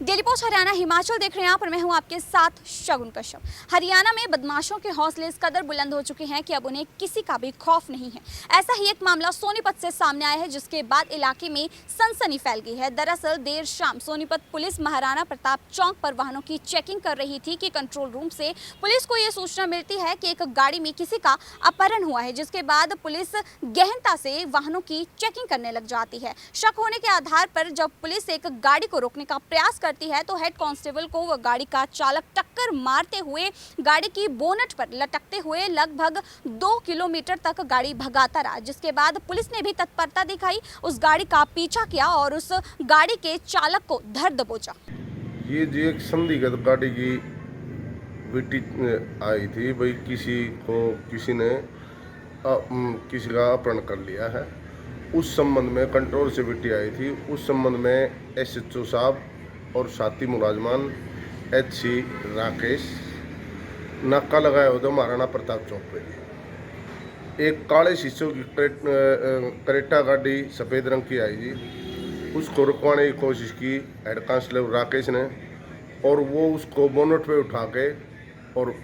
Daily post Haryana Himachal देख रहे हैं आप और मैं हूं आपके साथ शगुन कश्यप। हरियाणा में बदमाशों के हौसले इस कदर बुलंद हो चुके हैं कि अब उन्हें किसी का भी खौफ नहीं है। ऐसा ही एक मामला सोनीपत से सामने आया है, जिसके बाद इलाके में सनसनी फैल गई है। दरअसल देर शाम सोनीपत पुलिस महाराणा प्रताप चौक पर वाहनों की चेकिंग कर रही थी कि कंट्रोल रूम से पुलिस को यह सूचना मिलती है कि एक गाड़ी में किसी का अपहरण हुआ है, जिसके बाद पुलिस गहनता से वाहनों की चेकिंग करने लग जाती है। शक होने के आधार पर जब पुलिस एक गाड़ी को रोकने का प्रयास करती है तो हेड कांस्टेबल को वह गाड़ी का चालक टक्कर मारते हुए गाड़ी की बोनट पर लटकते हुए लगभग 2 किलोमीटर तक गाड़ी भगाता रहा, जिसके बाद पुलिस ने भी तत्परता दिखाई, उस गाड़ी का पीछा किया और उस गाड़ी के चालक को धर दबोचा। ये जी एक संदिग्ध गाड़ी की विटी आई थी भाई, किसी ने किसी का अपहरण कर लिया है। उस संबंध में कंट्रोल से विटी आई थी। उस संबंध में एसएचओ साहब और साथी मुलाजमान एचसी राकेश नाका लगाए हुए थे महाराणा प्रताप चौक पे। एक काले शीशों की करेटा गाड़ी सफ़ेद रंग की आई जी, उसको रुकवाने की कोशिश की हेड कांस्टेबल राकेश ने, और वो उसको बोनट पे उठा के और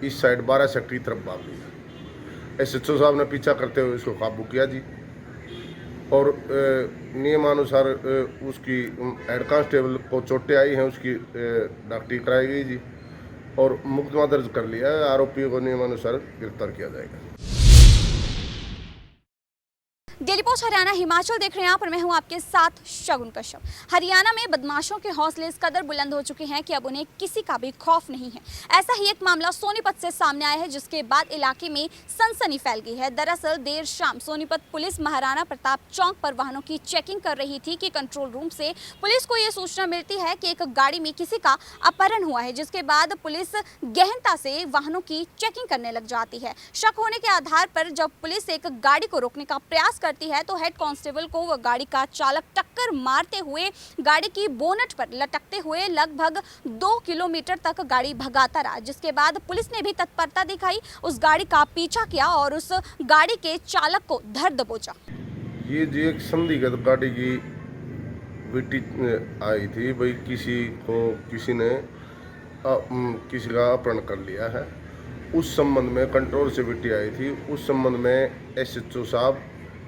इस साइड 12 सेक्टर की तरफ भाग गई। एसएचओ साहब ने पीछा करते हुए उसको काबू किया जी, और नियमानुसार उसकी हेड कांस्टेबल को चोटें आई हैं, उसकी डॉक्टरी कराई गई जी, और मुकदमा दर्ज कर लिया है। आरोपी को नियमानुसार गिरफ्तार किया जाएगा। डेली पोस्ट हरियाणा हिमाचल देख रहे हैं आप और मैं हूं आपके साथ शगुन कश्यप। हरियाणा में बदमाशों के हौसले इस कदर बुलंद हो चुके हैं कि अब उन्हें किसी का भी खौफ नहीं है। ऐसा ही एक मामला सोनीपत से सामने आया है, जिसके बाद इलाके में सनसनी फैल गई है। दरअसल देर शाम सोनीपत पुलिस महाराणा प्रताप चौक पर वाहनों की चेकिंग कर रही थी कि कंट्रोल रूम से पुलिस को यह सूचना मिलती है कि एक गाड़ी में किसी का अपहरण हुआ है, जिसके बाद पुलिस गहनता से वाहनों की चेकिंग करने लग जाती है। शक होने के आधार पर जब पुलिस एक गाड़ी को रोकने का प्रयास करती है तो हेड कांस्टेबल को वह गाड़ी का चालक टक्कर मारते हुए गाड़ी की बोनट पर लटकते हुए लगभग 2 किलोमीटर तक गाड़ी भगाता रहा, जिसके बाद पुलिस ने भी तत्परता दिखाई, उस गाड़ी का पीछा किया और उस गाड़ी के चालक को धर दबोचा। ये जी एक संदिग्ध गाड़ी की विटी आई थी भाई, किसी ने किसी का अपहरण कर लिया है। उस संबंध में कंट्रोल से विटी आई थी। उस संबंध में एसएचओ साहब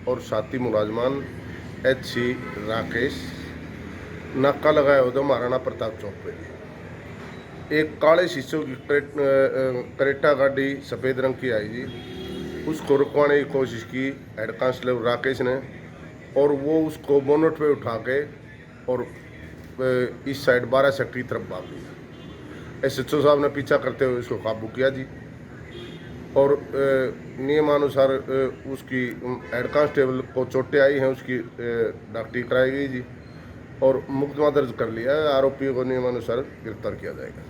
और साथी मुलाजमान एचसी राकेश नाका लगाए हुए थे महाराणा प्रताप चौक पे। एक काले शीशों की करेटा गाड़ी सफ़ेद रंग की आई जी, उसको रुकवाने की कोशिश की हेड कांस्टेबल राकेश ने, और वो उसको बोनट पे उठा के और इस साइड 12 सेक्टर की तरफ भाग गई। एसएचओ साहब ने पीछा करते हुए उसको काबू किया जी, और नियमानुसार उसकी हेड कांस्टेबल को चोटें आई हैं, उसकी डॉक्टरी कराई गई जी, और मुकदमा दर्ज कर लिया है। आरोपी को नियमानुसार गिरफ्तार किया जाएगा।